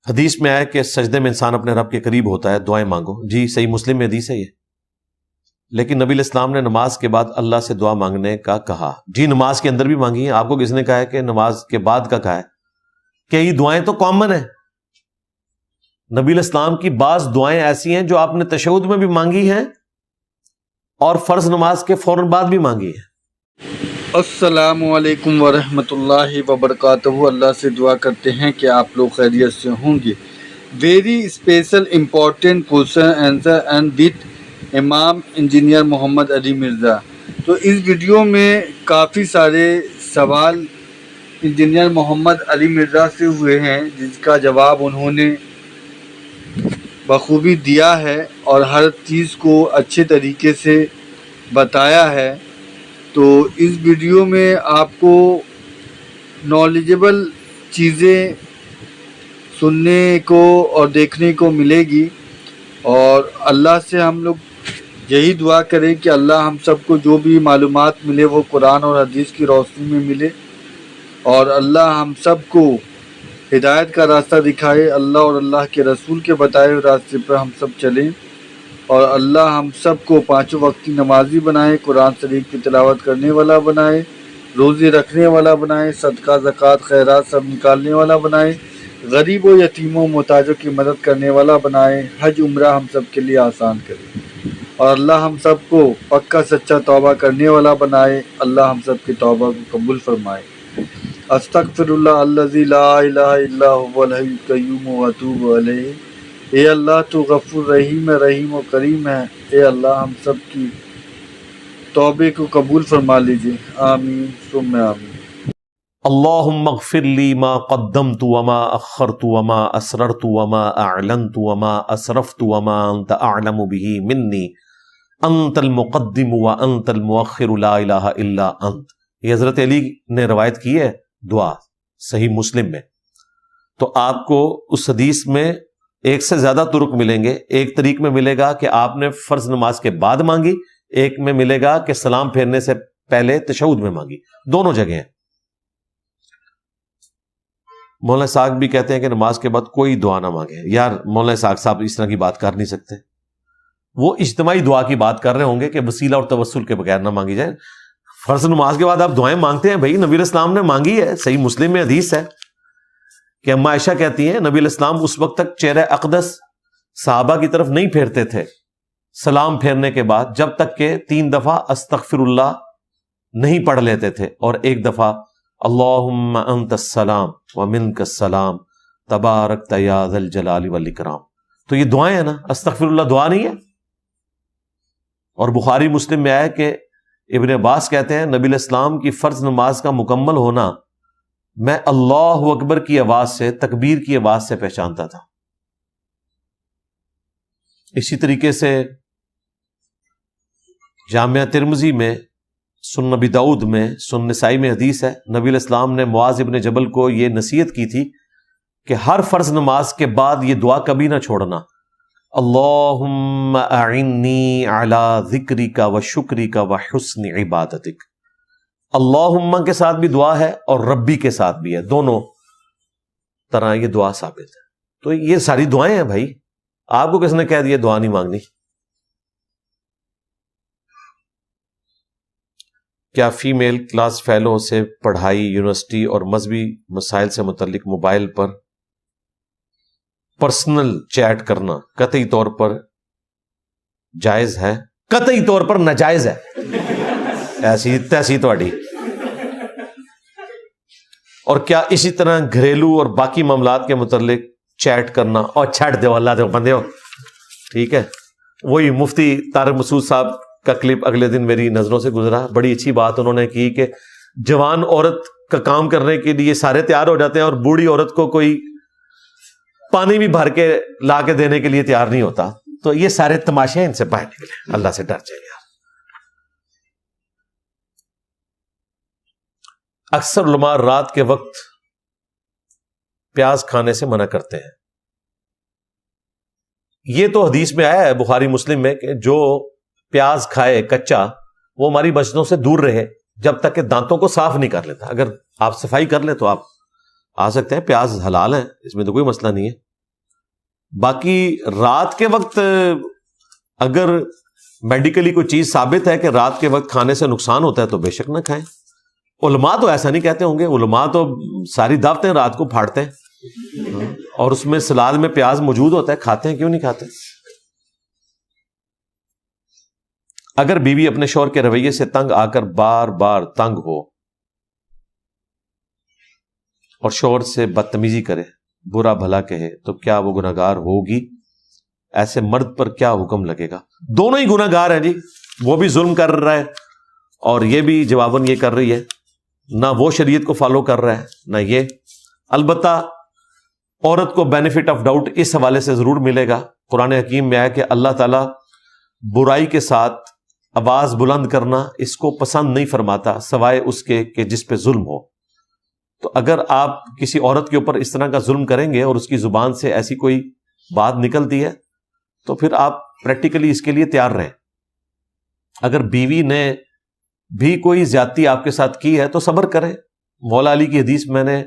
حدیث میں آیا کہ سجدے میں انسان اپنے رب کے قریب ہوتا ہے، دعائیں مانگو. جی صحیح مسلم میں حدیث ہے یہ. لیکن نبی علیہ السلام نے نماز کے بعد اللہ سے دعا مانگنے کا کہا. جی نماز کے اندر بھی مانگی ہے. آپ کو کس نے کہا ہے کہ نماز کے بعد کا کہا ہے؟ کہ یہ دعائیں تو کامن ہیں. نبی علیہ السلام کی بعض دعائیں ایسی ہیں جو آپ نے تشہد میں بھی مانگی ہیں اور فرض نماز کے فوراً بعد بھی مانگی ہیں. السلام علیکم ورحمۃ اللہ وبرکاتہ. اللہ سے دعا کرتے ہیں کہ آپ لوگ خیریت سے ہوں گے. Very special important question answer and with امام انجینئر محمد علی مرزا. تو اس ویڈیو میں کافی سارے سوال انجینئر محمد علی مرزا سے ہوئے ہیں جس کا جواب انہوں نے بخوبی دیا ہے اور ہر چیز کو اچھے طریقے سے بتایا ہے. تو اس ویڈیو میں آپ کو نالجبل چیزیں سننے کو اور دیکھنے کو ملے گی، اور اللہ سے ہم لوگ یہی دعا کریں کہ اللہ ہم سب کو جو بھی معلومات ملے وہ قرآن اور حدیث کی روشنی میں ملے، اور اللہ ہم سب کو ہدایت کا راستہ دکھائے، اللہ اور اللہ کے رسول کے بتائے ہوئے راستے پر ہم سب چلیں، اور اللہ ہم سب کو پانچوں وقتی نمازی بنائے، قرآن شریف کی تلاوت کرنے والا بنائے، روزے رکھنے والا بنائے، صدقہ زکوٰۃ خیرات سب نکالنے والا بنائے، غریب و یتیموں محتاجوں کی مدد کرنے والا بنائے، حج عمرہ ہم سب کے لیے آسان کرے، اور اللہ ہم سب کو پکا سچا توبہ کرنے والا بنائے. اللہ ہم سب کی توبہ کو قبول فرمائے. استغفر اللہ الذی لا الہ الا هو الحی القیوم واتوب الیہ. اے اللہ تو غفور رحیم ہے، رحیم و کریم ہے. اے اللہ ہم سب کی توبے کو قبول فرما لیجیے. آمین ثم آمین. اللہم اغفر لی ما قدمت وما اخرت وما اسررت وما اعلنت وما اسرفت وما انت اعلم به منی انت المقدم وانت المؤخر لا الہ الا انت. یہ حضرت علی نے روایت کی ہے دعا صحیح مسلم میں. تو آپ کو اس حدیث میں ایک سے زیادہ طرق ملیں گے. ایک طریق میں ملے گا کہ آپ نے فرض نماز کے بعد مانگی، ایک میں ملے گا کہ سلام پھیرنے سے پہلے تشہد میں مانگی. دونوں جگہ ہیں. مولانا اسحاق بھی کہتے ہیں کہ نماز کے بعد کوئی دعا نہ مانگے. یار مولانا اسحاق صاحب اس طرح کی بات کر نہیں سکتے. وہ اجتماعی دعا کی بات کر رہے ہوں گے کہ وسیلہ اور توسل کے بغیر نہ مانگی جائے. فرض نماز کے بعد آپ دعائیں مانگتے ہیں. بھائی نبی علیہ السلام نے مانگی ہے، صحیح مسلم میں حدیث ہے کہ اما عائشہ کہتی ہیں نبی علیہ السلام اس وقت تک چہرہ اقدس صحابہ کی طرف نہیں پھیرتے تھے سلام پھیرنے کے بعد، جب تک کہ 3 دفعہ استغفر اللہ نہیں پڑھ لیتے تھے، اور ایک دفعہ اللہم انت السلام ومنک السلام تبارکت یا ذا الجلال والاکرام. تو یہ دعائیں ہیں نا، استغفر اللہ دعا نہیں ہے. اور بخاری مسلم میں آیا کہ ابن عباس کہتے ہیں نبی علیہ السلام کی فرض نماز کا مکمل ہونا میں اللہ اکبر کی آواز سے، تکبیر کی آواز سے پہچانتا تھا. اسی طریقے سے جامعہ ترمذی میں، سنن ابی داؤد میں، سنن نسائی میں حدیث ہے نبی علیہ السلام نے معاذ ابن جبل کو یہ نصیحت کی تھی کہ ہر فرض نماز کے بعد یہ دعا کبھی نہ چھوڑنا. اللہم اعنی علی ذکرک و شکرک و حسن عبادتک. اللہم کے ساتھ بھی دعا ہے اور ربی کے ساتھ بھی ہے، دونوں طرح یہ دعا ثابت ہے. تو یہ ساری دعائیں ہیں بھائی. آپ کو کس نے کہہ دیا دعا نہیں مانگنی؟ کیا فیمیل کلاس فیلو سے پڑھائی، یونیورسٹی اور مذہبی مسائل سے متعلق موبائل پر پرسنل چیٹ کرنا قطعی طور پر جائز ہے؟ قطعی طور پر ناجائز ہے. ایسی تیسی تواڈی. اور کیا اسی طرح گھریلو اور باقی معاملات کے متعلق چیٹ کرنا؟ اور چھٹ دو اللہ دے بندے ہو. ٹھیک ہے، وہی مفتی طارق مسعود صاحب کا کلپ اگلے دن میری نظروں سے گزرا. بڑی اچھی بات انہوں نے کی کہ جوان عورت کا کام کرنے کے لیے سارے تیار ہو جاتے ہیں اور بوڑھی عورت کو کوئی پانی بھی بھر کے لا کے دینے کے لیے تیار نہیں ہوتا. تو یہ سارے تماشے ہیں، ان سے باہر نکلے، اللہ سے ڈر جائے. اکثر علماء رات کے وقت پیاز کھانے سے منع کرتے ہیں. یہ تو حدیث میں آیا ہے بخاری مسلم میں کہ جو پیاز کھائے کچا وہ ہماری بچنوں سے دور رہے جب تک کہ دانتوں کو صاف نہیں کر لیتا. اگر آپ صفائی کر لیں تو آپ آ سکتے ہیں. پیاز حلال ہے، اس میں تو کوئی مسئلہ نہیں ہے. باقی رات کے وقت اگر میڈیکلی کوئی چیز ثابت ہے کہ رات کے وقت کھانے سے نقصان ہوتا ہے تو بے شک نہ کھائیں. علماء تو ایسا نہیں کہتے ہوں گے، علماء تو ساری دعوتیں رات کو پھاڑتے ہیں اور اس میں سلاد میں پیاز موجود ہوتا ہے، کھاتے ہیں، کیوں نہیں کھاتے؟ اگر بیوی اپنے شوہر کے رویے سے تنگ آ کر بار بار تنگ ہو اور شوہر سے بدتمیزی کرے، برا بھلا کہے، تو کیا وہ گناہگار ہوگی؟ ایسے مرد پر کیا حکم لگے گا؟ دونوں ہی گناہگار ہیں جی، وہ بھی ظلم کر رہا ہے اور یہ بھی جواباً یہ کر رہی ہے. نہ وہ شریعت کو فالو کر رہا ہے نہ یہ. البتہ عورت کو بینیفٹ آف ڈاؤٹ اس حوالے سے ضرور ملے گا. قرآن حکیم میں ہے کہ اللہ تعالیٰ برائی کے ساتھ آواز بلند کرنا اس کو پسند نہیں فرماتا سوائے اس کے کہ جس پہ ظلم ہو. تو اگر آپ کسی عورت کے اوپر اس طرح کا ظلم کریں گے اور اس کی زبان سے ایسی کوئی بات نکلتی ہے تو پھر آپ پریکٹیکلی اس کے لیے تیار رہیں. اگر بیوی نے بھی کوئی زیادتی آپ کے ساتھ کی ہے تو صبر کریں. مولا علی کی حدیث میں نے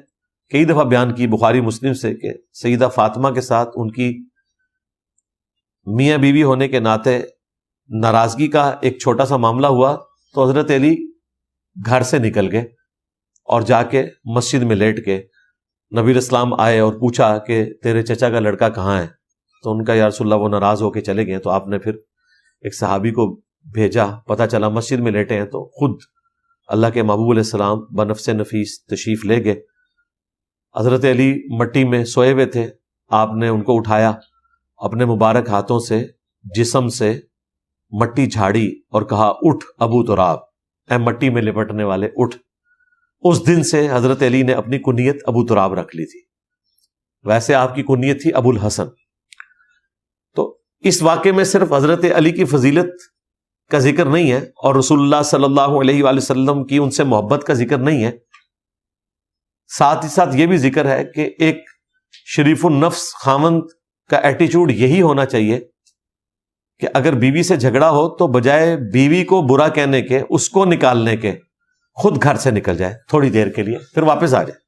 کئی دفعہ بیان کی بخاری مسلم سے کہ سیدہ فاطمہ کے ساتھ ان کی میاں بیوی ہونے کے ناطے ناراضگی کا ایک چھوٹا سا معاملہ ہوا تو حضرت علی گھر سے نکل گئے اور جا کے مسجد میں لیٹ کے نبی اسلام آئے اور پوچھا کہ تیرے چچا کا لڑکا کہاں ہے؟ تو ان کا یا رسول اللہ وہ ناراض ہو کے چلے گئے. تو آپ نے پھر ایک صحابی کو بھیجا، پتہ چلا مسجد میں لیٹے ہیں، تو خود اللہ کے محبوب علیہ السلام بنفس نفیس تشریف لے گئے. حضرت علی مٹی میں سوئے ہوئے تھے، آپ نے ان کو اٹھایا، اپنے مبارک ہاتھوں سے جسم سے مٹی جھاڑی اور کہا اٹھ ابو تراب، اے مٹی میں لپٹنے والے اٹھ. اس دن سے حضرت علی نے اپنی کنیت ابو تراب رکھ لی تھی. ویسے آپ کی کنیت تھی ابو الحسن. تو اس واقعے میں صرف حضرت علی کی فضیلت کا ذکر نہیں ہے اور رسول اللہ صلی اللہ علیہ وآلہ وسلم کی ان سے محبت کا ذکر نہیں ہے، ساتھ ہی ساتھ یہ بھی ذکر ہے کہ ایک شریف النفس خاوند کا ایٹیچیوڈ یہی ہونا چاہیے کہ اگر بیوی سے جھگڑا ہو تو بجائے بیوی کو برا کہنے کے، اس کو نکالنے کے، خود گھر سے نکل جائے تھوڑی دیر کے لیے، پھر واپس آ جائے.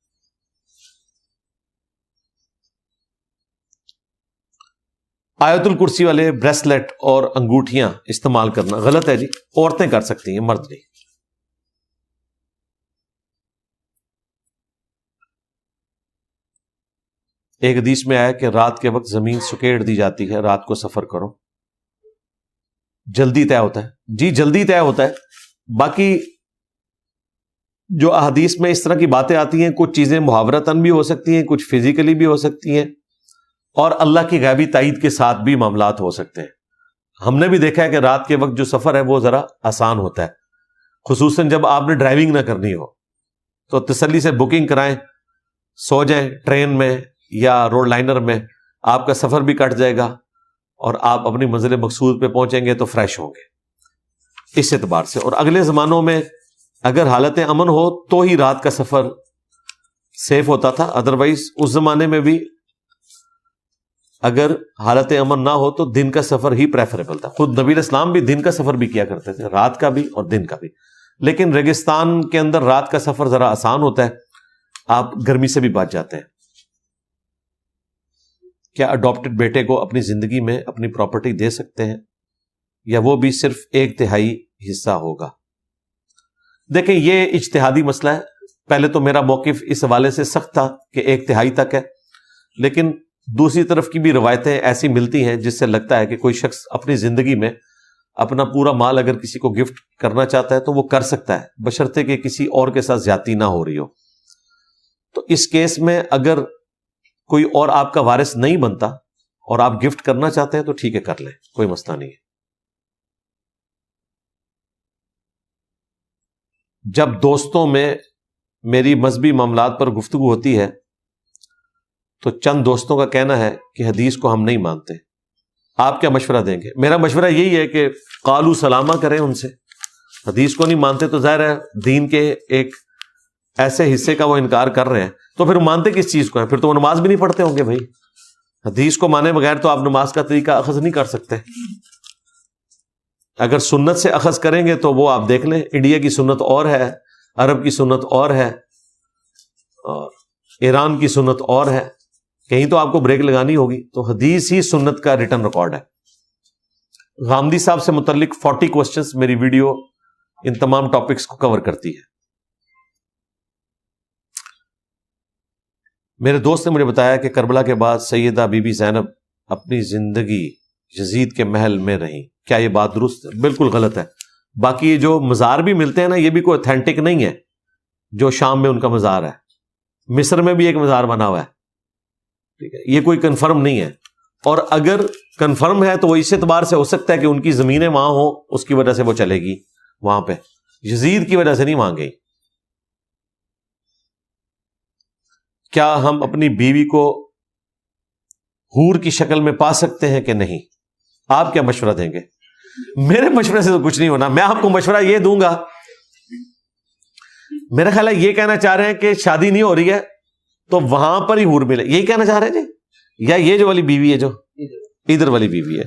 آیت الکرسی والے بریسلیٹ اور انگوٹھیاں استعمال کرنا غلط ہے جی، عورتیں کر سکتی ہیں، مرد نہیں. ایک حدیث میں آیا کہ رات کے وقت زمین سکیڑ دی جاتی ہے، رات کو سفر کرو، جلدی طے ہوتا ہے. جی جلدی طے ہوتا ہے. باقی جو احادیث میں اس طرح کی باتیں آتی ہیں، کچھ چیزیں محاورتاً بھی ہو سکتی ہیں، کچھ فزیکلی بھی ہو سکتی ہیں، اور اللہ کی غیبی تائید کے ساتھ بھی معاملات ہو سکتے ہیں. ہم نے بھی دیکھا ہے کہ رات کے وقت جو سفر ہے وہ ذرا آسان ہوتا ہے، خصوصاً جب آپ نے ڈرائیونگ نہ کرنی ہو تو تسلی سے بکنگ کرائیں، سو جائیں ٹرین میں یا روڈ لائنر میں، آپ کا سفر بھی کٹ جائے گا اور آپ اپنی منزل مقصود پہ پہنچیں گے تو فریش ہوں گے اس اعتبار سے. اور اگلے زمانوں میں اگر حالت امن ہو تو ہی رات کا سفر سیف ہوتا تھا، ادروائز اس زمانے میں بھی اگر حالت امن نہ ہو تو دن کا سفر ہی پریفریبل تھا. خود نبی اسلام بھی دن کا سفر بھی کیا کرتے تھے، رات کا بھی اور دن کا بھی. لیکن ریگستان کے اندر رات کا سفر ذرا آسان ہوتا ہے، آپ گرمی سے بھی بچ جاتے ہیں. کیا اڈاپٹڈ بیٹے کو اپنی زندگی میں اپنی پراپرٹی دے سکتے ہیں یا وہ بھی صرف 1/3 حصہ ہوگا؟ دیکھیں یہ اجتہادی مسئلہ ہے. پہلے تو میرا موقف اس حوالے سے سخت تھا کہ 1/3 تک ہے، لیکن دوسری طرف کی بھی روایتیں ایسی ملتی ہیں جس سے لگتا ہے کہ کوئی شخص اپنی زندگی میں اپنا پورا مال اگر کسی کو گفٹ کرنا چاہتا ہے تو وہ کر سکتا ہے، بشرطے کہ کسی اور کے ساتھ زیادتی نہ ہو رہی ہو. تو اس کیس میں اگر کوئی اور آپ کا وارث نہیں بنتا اور آپ گفٹ کرنا چاہتے ہیں تو ٹھیک ہے، کر لیں، کوئی مسئلہ نہیں ہے. جب دوستوں میں میری مذہبی معاملات پر گفتگو ہوتی ہے تو چند دوستوں کا کہنا ہے کہ حدیث کو ہم نہیں مانتے، آپ کیا مشورہ دیں گے؟ میرا مشورہ یہی ہے کہ قالو سلامہ کریں ان سے. حدیث کو نہیں مانتے تو ظاہر ہے دین کے ایک ایسے حصے کا وہ انکار کر رہے ہیں، تو پھر مانتے کس چیز کو ہیں؟ پھر تو وہ نماز بھی نہیں پڑھتے ہوں گے. بھائی حدیث کو مانے بغیر تو آپ نماز کا طریقہ اخذ نہیں کر سکتے. اگر سنت سے اخذ کریں گے تو وہ آپ دیکھ لیں، انڈیا کی سنت اور ہے، عرب کی سنت اور ہے، ایران کی سنت اور ہے. کہیں تو آپ کو بریک لگانی ہوگی، تو حدیث ہی سنت کا ریٹن ریکارڈ ہے۔ غامدی صاحب سے متعلق 40 کوسچنز میری ویڈیو ان تمام ٹاپکس کو کور کرتی ہے۔ میرے دوست نے مجھے بتایا کہ کربلا کے بعد سیدہ بی بی زینب اپنی زندگی یزید کے محل میں رہیں، کیا یہ بات درست ہے؟ بالکل غلط ہے۔ باقی جو مزار بھی ملتے ہیں نا، یہ بھی کوئی اوتھینٹک نہیں ہے۔ جو شام میں ان کا مزار ہے، مصر میں بھی ایک مزار بنا ہوا ہے، ٹھیک ہے، یہ کوئی کنفرم نہیں ہے۔ اور اگر کنفرم ہے تو وہ اس اعتبار سے ہو سکتا ہے کہ ان کی زمینیں وہاں ہوں، اس کی وجہ سے وہ چلے گی وہاں پہ، یزید کی وجہ سے نہیں وہاں گئی۔ کیا ہم اپنی بیوی کو حور کی شکل میں پا سکتے ہیں کہ نہیں؟ آپ کیا مشورہ دیں گے؟ میرے مشورے سے تو کچھ نہیں ہونا۔ میں آپ کو مشورہ یہ دوں گا، میرا خیال ہے یہ کہنا چاہ رہے ہیں کہ شادی نہیں ہو رہی ہے تو وہاں پر ہی حور ملے، یہی کہنا چاہ رہے ہیں جی؟ یا یہ جو والی بیوی ہے، جو ادھر والی بیوی ہے؟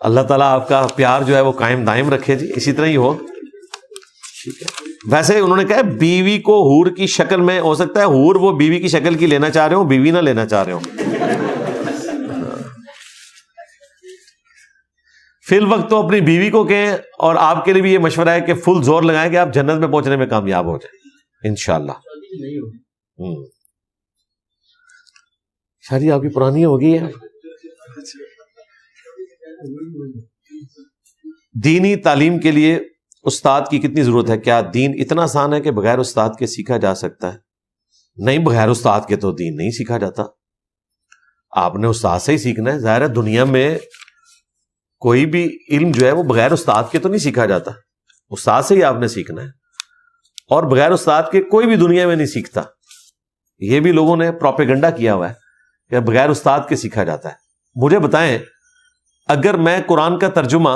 اللہ تعالیٰ آپ کا پیار جو ہے وہ قائم دائم رکھے جی، اسی طرح ہی ہو، ٹھیک ہے۔ ویسے انہوں نے کہا بیوی کو حور کی شکل میں، ہو سکتا ہے حور وہ بیوی کی شکل کی لینا چاہ رہے ہو، بیوی نہ لینا چاہ رہے ہو۔ فی الوقت تو اپنی بیوی کو کہیں، اور آپ کے لیے بھی یہ مشورہ ہے کہ فل زور لگائیں کہ آپ جنت میں پہنچنے میں کامیاب ہو جائیں انشاءاللہ۔ شادی آپ کی پرانی ہو گئی ہے۔ دینی تعلیم کے لیے استاد کی کتنی ضرورت ہے؟ کیا دین اتنا آسان ہے کہ بغیر استاد کے سیکھا جا سکتا ہے؟ نہیں، بغیر استاد کے تو دین نہیں سیکھا جاتا، آپ نے استاد سے ہی سیکھنا ہے۔ ظاہر ہے دنیا میں کوئی بھی علم جو ہے وہ بغیر استاد کے تو نہیں سیکھا جاتا، استاد سے ہی آپ نے سیکھنا ہے، اور بغیر استاد کے کوئی بھی دنیا میں نہیں سیکھتا۔ یہ بھی لوگوں نے پروپیگنڈا کیا ہوا ہے کہ بغیر استاد کے سیکھا جاتا ہے۔ مجھے بتائیں، اگر میں قرآن کا ترجمہ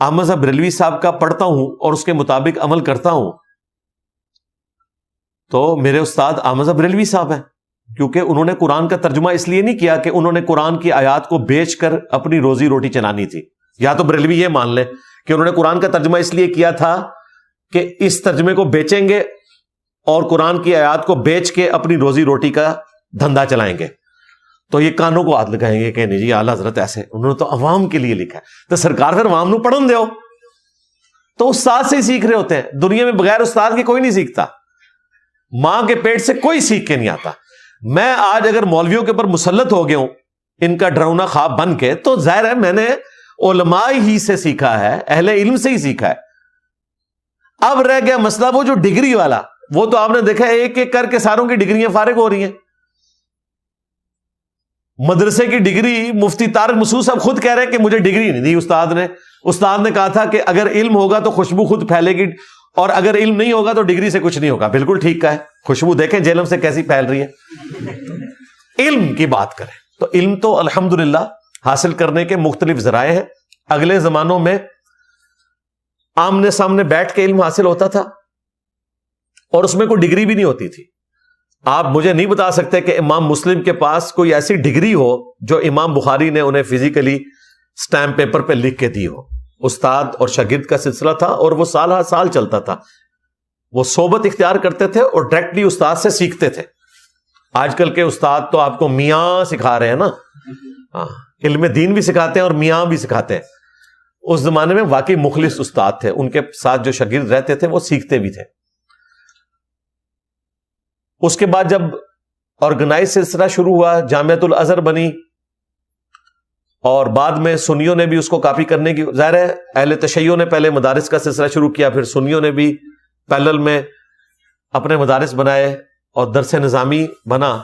احمد صاحب بریلوی صاحب کا پڑھتا ہوں اور اس کے مطابق عمل کرتا ہوں تو میرے استاد احمد صاحب بریلوی صاحب ہیں، کیونکہ انہوں نے قرآن کا ترجمہ اس لیے نہیں کیا کہ انہوں نے قرآن کی آیات کو بیچ کر اپنی روزی روٹی چلانی تھی۔ یا تو بریلوی یہ مان لیں کہ انہوں نے قرآن کا ترجمہ اس لیے کیا تھا کہ اس ترجمے کو بیچیں گے اور قرآن کی آیات کو بیچ کے اپنی روزی روٹی کا دھندا چلائیں گے، تو یہ کانوں کو ہاتھ لگائیں گے کہ نہیں جی اعلیٰ حضرت ایسے، انہوں نے تو عوام کے لیے لکھا ہے، تو سرکار پھر عوام نو پڑھن دیو۔ تو استاد سے ہی سیکھ رہے ہوتے ہیں، دنیا میں بغیر استاد کے کوئی نہیں سیکھتا، ماں کے پیٹ سے کوئی سیکھ کے نہیں آتا۔ میں آج اگر مولویوں کے اوپر مسلط ہو گیا ہوں ان کا ڈراؤنا خواب بن کے، تو ظاہر ہے میں نے علماء ہی سے سیکھا ہے، اہل علم سے ہی سیکھا ہے۔ اب رہ گیا مسئلہ وہ جو ڈگری والا، وہ تو آپ نے دیکھا ایک ایک کر کے ساروں کی ڈگریاں فارغ ہو رہی ہیں۔ مدرسے کی ڈگری مفتی طارق مسعود صاحب خود کہہ رہے ہیں کہ مجھے ڈگری نہیں دی استاد نے کہا تھا کہ اگر علم ہوگا تو خوشبو خود پھیلے گی، اور اگر علم نہیں ہوگا تو ڈگری سے کچھ نہیں ہوگا۔ بالکل ٹھیک کہا ہے، خوشبو دیکھیں جہلم سے کیسی پھیل رہی ہے۔ علم کی بات کریں تو علم تو الحمدللہ حاصل کرنے کے مختلف ذرائع ہیں۔ اگلے زمانوں میں آمنے سامنے بیٹھ کے علم حاصل ہوتا تھا اور اس میں کوئی ڈگری بھی نہیں ہوتی تھی۔ آپ مجھے نہیں بتا سکتے کہ امام مسلم کے پاس کوئی ایسی ڈگری ہو جو امام بخاری نے انہیں فزیکلی سٹیمپ پیپر پہ لکھ کے دی ہو۔ استاد اور شاگرد کا سلسلہ تھا اور وہ سال ہر سال چلتا تھا، وہ صحبت اختیار کرتے تھے اور ڈائریکٹلی استاد سے سیکھتے تھے۔ آج کل کے استاد تو آپ کو میاں سکھا رہے ہیں نا، علم دین بھی سکھاتے ہیں اور میاں بھی سکھاتے ہیں۔ اس زمانے میں واقعی مخلص استاد تھے، ان کے ساتھ جو شاگرد رہتے تھے وہ سیکھتے بھی تھے۔ اس کے بعد جب آرگنائز سلسلہ شروع ہوا، جامعۃ الازہر بنی، اور بعد میں سنیوں نے بھی اس کو کاپی کرنے کی، ظاہر ہے اہل تشیع نے پہلے مدارس کا سلسلہ شروع کیا، پھر سنیوں نے بھی پیرلل میں اپنے مدارس بنائے اور درس نظامی بنا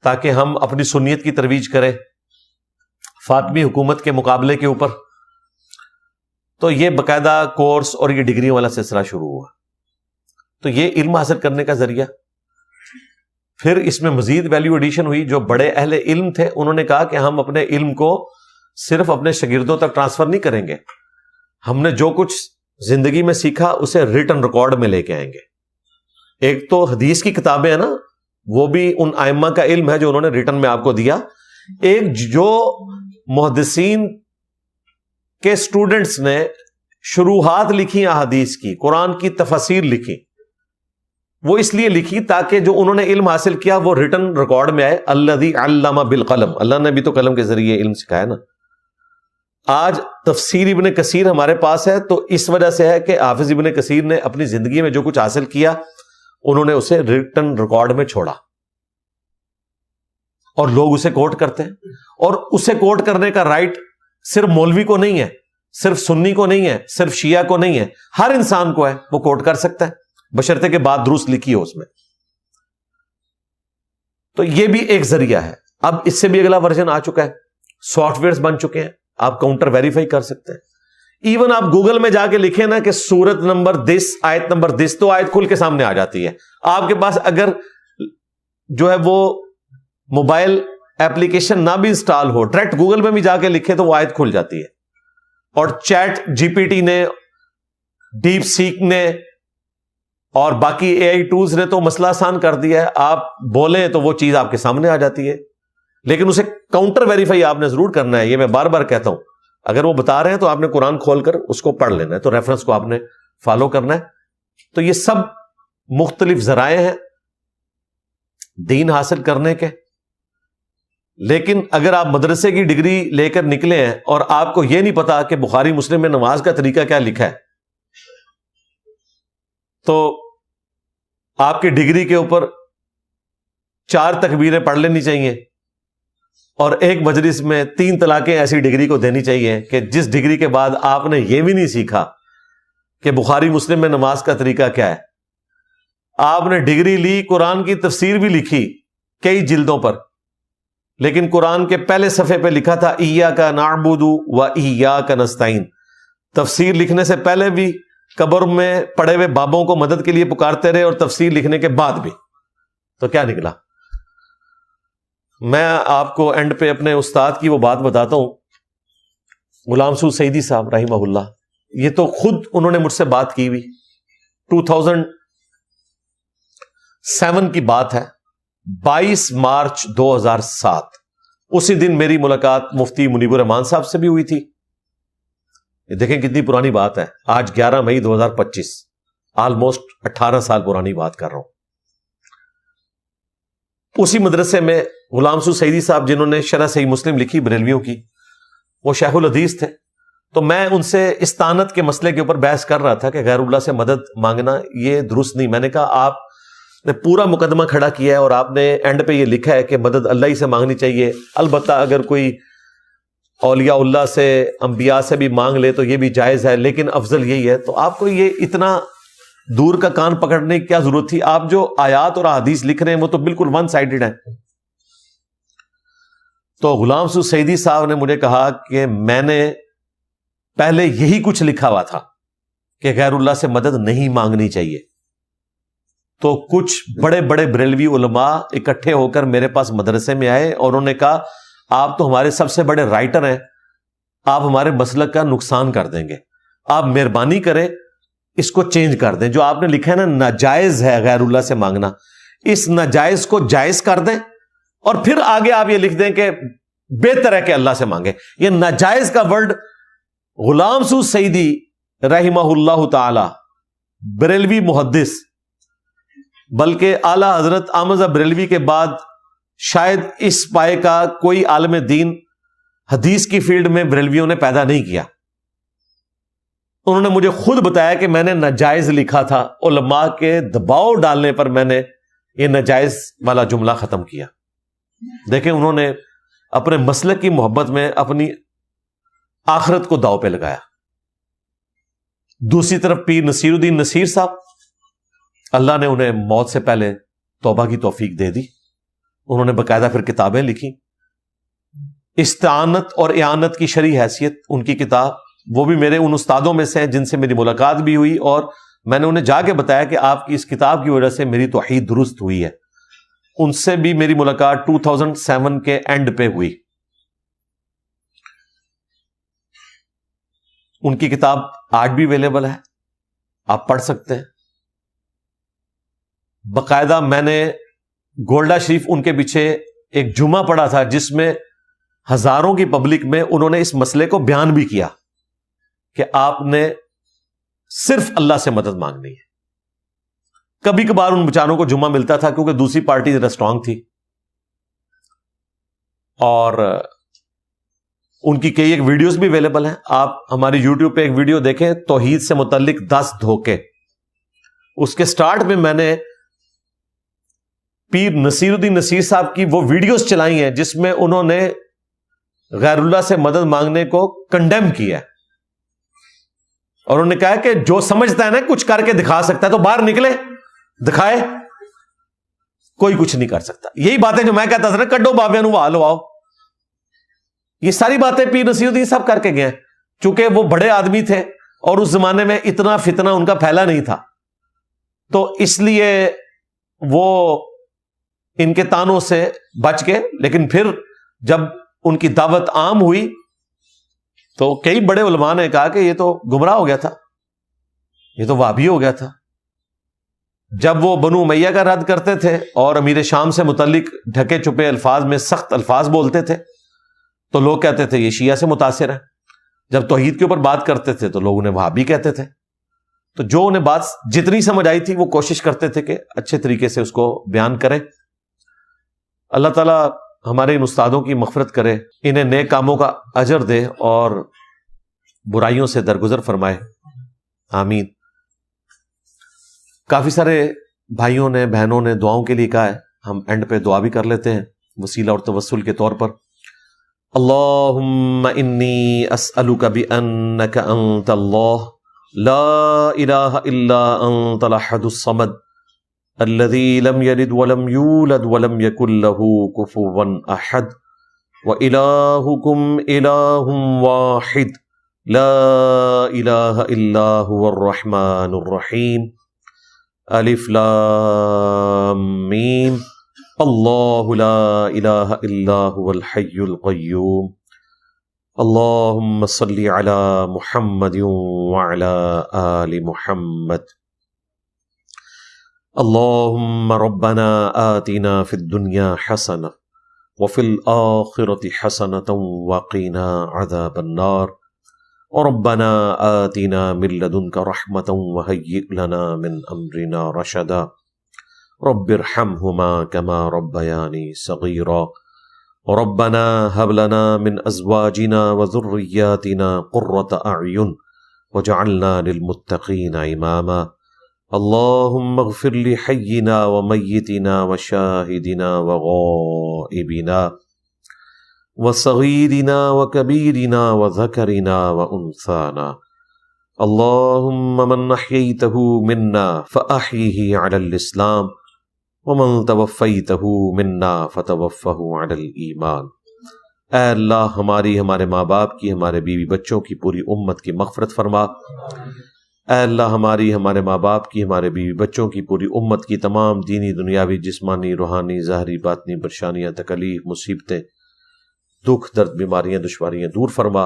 تاکہ ہم اپنی سنیت کی ترویج کریں فاطمی حکومت کے مقابلے کے اوپر۔ تو یہ باقاعدہ کورس اور یہ ڈگری والا سلسلہ شروع ہوا، تو یہ علم حاصل کرنے کا ذریعہ۔ پھر اس میں مزید ویلیو ایڈیشن ہوئی، جو بڑے اہل علم تھے انہوں نے کہا کہ ہم اپنے علم کو صرف اپنے شاگردوں تک ٹرانسفر نہیں کریں گے، ہم نے جو کچھ زندگی میں سیکھا اسے ریٹن ریکارڈ میں لے کے آئیں گے۔ ایک تو حدیث کی کتابیں ہیں نا، وہ بھی ان ائمہ کا علم ہے جو انہوں نے ریٹن میں آپ کو دیا، ایک جو محدثین کے سٹوڈنٹس نے شروحات لکھی احادیث کی، قرآن کی تفاسیر لکھی، وہ اس لیے لکھی تاکہ جو انہوں نے علم حاصل کیا وہ ریٹن ریکارڈ میں آئے. الذی علم بالقلم، اللہ نے بھی تو قلم کے ذریعے علم سکھایا نا. آج تفسیر ابن کثیر ہمارے پاس ہے تو اس وجہ سے ہے کہ حافظ ابن کثیر نے اپنی زندگی میں جو کچھ حاصل کیا انہوں نے اسے ریٹن ریکارڈ میں چھوڑا اور لوگ اسے کوٹ کرتے ہیں. اور اسے کوٹ کرنے کا رائٹ صرف مولوی کو نہیں ہے، صرف سنی کو نہیں ہے، صرف شیعہ کو نہیں ہے، ہر انسان کو ہے. وہ کوٹ کر سکتا ہے بشرطے کہ بات درست لکھی ہو اس میں. تو یہ بھی ایک ذریعہ ہے. اب اس سے بھی اگلا ورژن آ چکا ہے، سافٹ ویئرز بن چکے ہیں، آپ کاؤنٹر ویریفائی کر سکتے ہیں. ایون آپ گوگل میں جا کے لکھیں نا کہ سورت نمبر دس، آیت نمبر دس، تو آیت کھل کے سامنے آ جاتی ہے. آپ کے پاس اگر جو ہے وہ موبائل ایپلیکیشن نہ بھی انسٹال ہو، ڈائریکٹ گوگل میں بھی جا کے لکھے تو وہ آیت کھل جاتی ہے. اور چیٹ جی پی ٹی نے، ڈیپ سیک نے اور باقی اے آئی ٹولز نے تو مسئلہ آسان کر دیا ہے. آپ بولیں تو وہ چیز آپ کے سامنے آ جاتی ہے، لیکن اسے کاؤنٹر ویریفائی آپ نے ضرور کرنا ہے. یہ میں بار بار کہتا ہوں، اگر وہ بتا رہے ہیں تو آپ نے قرآن کھول کر اس کو پڑھ لینا ہے، تو ریفرنس کو آپ نے فالو کرنا ہے. تو یہ سب مختلف ذرائع ہیں دین حاصل کرنے کے. لیکن اگر آپ مدرسے کی ڈگری لے کر نکلے ہیں اور آپ کو یہ نہیں پتا کہ بخاری مسلم میں نماز کا طریقہ کیا لکھا ہے، تو آپ کی ڈگری کے اوپر 4 تکبیریں پڑھ لینی چاہیے اور ایک مجلس میں 3 طلاقیں ایسی ڈگری کو دینی چاہیے کہ جس ڈگری کے بعد آپ نے یہ بھی نہیں سیکھا کہ بخاری مسلم میں نماز کا طریقہ کیا ہے. آپ نے ڈگری لی، قرآن کی تفسیر بھی لکھی کئی جلدوں پر، لیکن قرآن کے پہلے صفحے پہ لکھا تھا ایاک نعبد و ایاک نستعین. تفسیر لکھنے سے پہلے بھی قبر میں پڑے ہوئے بابوں کو مدد کے لیے پکارتے رہے اور تفسیر لکھنے کے بعد بھی. تو کیا نکلا؟ میں آپ کو اینڈ پہ اپنے استاد کی وہ بات بتاتا ہوں، غلام سعود سعیدی صاحب رحمہ اللہ. یہ تو خود انہوں نے مجھ سے بات کی ہوئی، 2007 کی بات ہے، 22 مارچ 2007. اسی دن میری ملاقات مفتی منیب الرحمان صاحب سے بھی ہوئی تھی. دیکھیں کتنی پرانی بات ہے، آج 11 مئی 2025، آلموسٹ 18 سال پرانی بات کر رہا ہوں. اسی مدرسے میں غلام سعود سعیدی صاحب جنہوں نے شرح صحیح مسلم لکھی بریلویوں کی، وہ شیخ الحدیث تھے. تو میں ان سے استانت کے مسئلے کے اوپر بحث کر رہا تھا کہ غیر اللہ سے مدد مانگنا یہ درست نہیں. میں نے کہا آپ نے پورا مقدمہ کھڑا کیا ہے اور آپ نے اینڈ پہ یہ لکھا ہے کہ مدد اللہ ہی سے مانگنی چاہیے، البتہ اگر کوئی اولیاء اللہ سے، انبیاء سے بھی مانگ لے تو یہ بھی جائز ہے، لیکن افضل یہی ہے. تو آپ کو یہ اتنا دور کا کان پکڑنے کی کیا ضرورت تھی؟ آپ جو آیات اور احادیث لکھ رہے ہیں وہ تو بالکل ون سائیڈڈ ہیں. تو غلام سعود سعیدی صاحب نے مجھے کہا کہ میں نے پہلے یہی کچھ لکھا ہوا تھا کہ غیر اللہ سے مدد نہیں مانگنی چاہیے. تو کچھ بڑے بڑے بریلوی علماء اکٹھے ہو کر میرے پاس مدرسے میں آئے اور انہوں نے کہا آپ تو ہمارے سب سے بڑے رائٹر ہیں، آپ ہمارے مسلک کا نقصان کر دیں گے، آپ مہربانی کریں اس کو چینج کر دیں. جو آپ نے لکھا ہے نا ناجائز ہے غیر اللہ سے مانگنا، اس ناجائز کو جائز کر دیں اور پھر آگے آپ یہ لکھ دیں کہ بہتر ہے کہ اللہ سے مانگیں. یہ ناجائز کا ورڈ غلام سعود سعیدی رحمہ اللہ تعالی بریلوی محدث، بلکہ اعلی حضرت احمد بریلوی کے بعد شاید اس پائے کا کوئی عالم دین حدیث کی فیلڈ میں بریلویوں نے پیدا نہیں کیا. انہوں نے مجھے خود بتایا کہ میں نے ناجائز لکھا تھا، علماء کے دباؤ ڈالنے پر میں نے یہ ناجائز والا جملہ ختم کیا. دیکھیں انہوں نے اپنے مسلک کی محبت میں اپنی آخرت کو داؤ پہ لگایا. دوسری طرف پیر نصیر الدین نصیر صاحب، اللہ نے انہیں موت سے پہلے توبہ کی توفیق دے دی. انہوں نے باقاعدہ پھر کتابیں لکھی. استعانت اور اعانت کی شرعی حیثیت ان کی کتاب، وہ بھی میرے ان استادوں میں سے ہیں جن سے میری ملاقات بھی ہوئی اور میں نے انہیں جا کے بتایا کہ آپ کی اس کتاب کی وجہ سے میری توحید درست ہوئی ہے. ان سے بھی میری ملاقات 2007 کے اینڈ پہ ہوئی. ان کی کتاب آج بھی اویلیبل ہے، آپ پڑھ سکتے ہیں. باقاعدہ میں نے گولڈا شریف ان کے پیچھے ایک جمعہ پڑھا تھا جس میں ہزاروں کی پبلک میں انہوں نے اس مسئلے کو بیان بھی کیا کہ آپ نے صرف اللہ سے مدد مانگنی ہے. کبھی کبھار ان بیچاروں کو جمعہ ملتا تھا کیونکہ دوسری پارٹی ذرا اسٹرانگ تھی، اور ان کی کئی ایک ویڈیوز بھی اویلیبل ہیں. آپ ہماری یوٹیوب پہ ایک ویڈیو دیکھیں، توحید سے متعلق 10 دھوکے. اس کے سٹارٹ میں میں نے پیر نصیر الدین نصیر صاحب کی وہ ویڈیوز چلائی ہیں جس میں انہوں نے غیر اللہ سے مدد مانگنے کو کنڈیم کیا ہے، اور انہوں نے کہا کہ جو سمجھتا ہے نا کچھ کر کے دکھا سکتا ہے تو باہر نکلے دکھائے، کوئی کچھ نہیں کر سکتا. یہی باتیں جو میں کہتا تھا نا، کڈو بابے نو وہا لو آؤ، یہ ساری باتیں پیر نصیر الدین صاحب کر کے گئے. چونکہ وہ بڑے آدمی تھے اور اس زمانے میں اتنا فتنہ ان کا پھیلا نہیں تھا، تو اس لیے وہ ان کے تانوں سے بچ گئے. لیکن پھر جب ان کی دعوت عام ہوئی تو کئی بڑے علماء نے کہا کہ یہ تو گمراہ ہو گیا تھا، یہ تو وہابی ہو گیا تھا. جب وہ بنو امیہ کا رد کرتے تھے اور امیر شام سے متعلق ڈھکے چھپے الفاظ میں سخت الفاظ بولتے تھے تو لوگ کہتے تھے یہ شیعہ سے متاثر ہے. جب توحید کے اوپر بات کرتے تھے تو لوگ انہیں وہابی کہتے تھے. تو جو انہیں بات جتنی سمجھ آئی تھی وہ کوشش کرتے تھے کہ اچھے طریقے سے اس کو بیان کریں. اللہ تعالیٰ ہمارے ان استادوں کی مغفرت کرے، انہیں نیک کاموں کا اجر دے اور برائیوں سے درگزر فرمائے، آمین. کافی سارے بھائیوں نے بہنوں نے دعاؤں کے لیے کہا ہے، ہم اینڈ پہ دعا بھی کر لیتے ہیں وسیلہ اور توسل کے طور پر. اللہم انی اسألک بأنک انت اللہ لا الہ الا انت الاحد الصمد الذي لم يلد ولم يولد ولم يكن له كفوا احد وإلهكم إله واحد لا الہ الا هو الرحمن الرحیم الف لام میم اللہ لا الہ الا هو الحی القیوم اللہم صلی علی محمد وعلی آل محمد. اللہم ربنا آتنا فی الدنیا حسنہ وفی الآخرۃ حسنۃ وقنا عذاب النار ربنا آتنا من لدنک رحمۃ وہیئ لنا من امرنا رشدا رب ارحمہما کما ربیانی صغیرا ربنا هب لنا من ازواجنا وذریاتنا قرۃ اعین وجعلنا للمتقین اماما. اللہم اغفر لحینا ومیتنا وشاہدنا وغائبنا وصغیرنا وکبیرنا وذکرنا وانثانا. اللہم من احییتہ منا فاحیہ علی الاسلام ومن توفیتہ منا فتوفہ علی الایمان. اے اللہ ہماری ہمارے ماں باپ کی ہمارے بیوی بچوں کی پوری امت کی مغفرت فرما. اے اللہ ہماری ہمارے ماں باپ کی ہمارے بیوی بچوں کی پوری امت کی تمام دینی دنیاوی جسمانی روحانی ظاہری باطنی پریشانیاں تکلیف مصیبتیں دکھ درد بیماریاں دشواریاں دور فرما.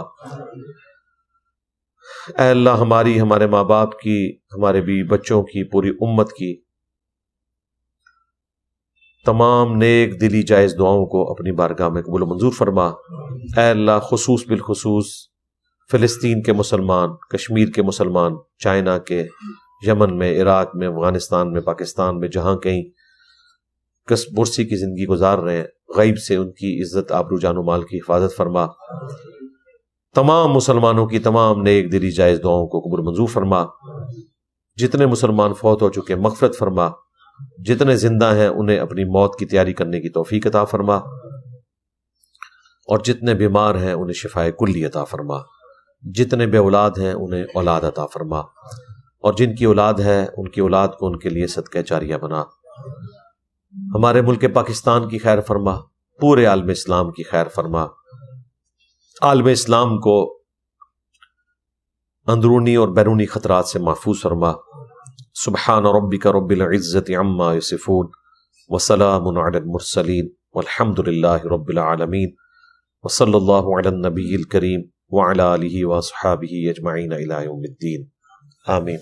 اے اللہ ہماری ہمارے ماں باپ کی ہمارے بیوی بچوں کی پوری امت کی تمام نیک دلی جائز دعاؤں کو اپنی بارگاہ میں قبول و منظور فرما. اے اللہ خصوص بالخصوص فلسطین کے مسلمان، کشمیر کے مسلمان، چائنا کے، یمن میں، عراق میں، افغانستان میں، پاکستان میں، جہاں کہیں کسب برسی کی زندگی گزار رہے ہیں، غیب سے ان کی عزت آبرو جان و مال کی حفاظت فرما. تمام مسلمانوں کی تمام نیک دلی جائز دعاؤں کو قبول منظور فرما. جتنے مسلمان فوت ہو چکے مغفرت فرما، جتنے زندہ ہیں انہیں اپنی موت کی تیاری کرنے کی توفیق عطا فرما، اور جتنے بیمار ہیں انہیں شفائے کلی عطا فرما. جتنے بے اولاد ہیں انہیں اولاد عطا فرما، اور جن کی اولاد ہے ان کی اولاد کو ان کے لیے صدقہ جاریہ بنا. ہمارے ملک پاکستان کی خیر فرما، پورے عالم اسلام کی خیر فرما. عالم اسلام کو اندرونی اور بیرونی خطرات سے محفوظ فرما. سبحان ربک رب العزت عما یصفون وسلام علی المرسلین والحمد للہ رب العالمین وصلی اللہ علی النبی الکریم وعلی آلہ واصحابہ اجمعین الی یوم الدین. آمین.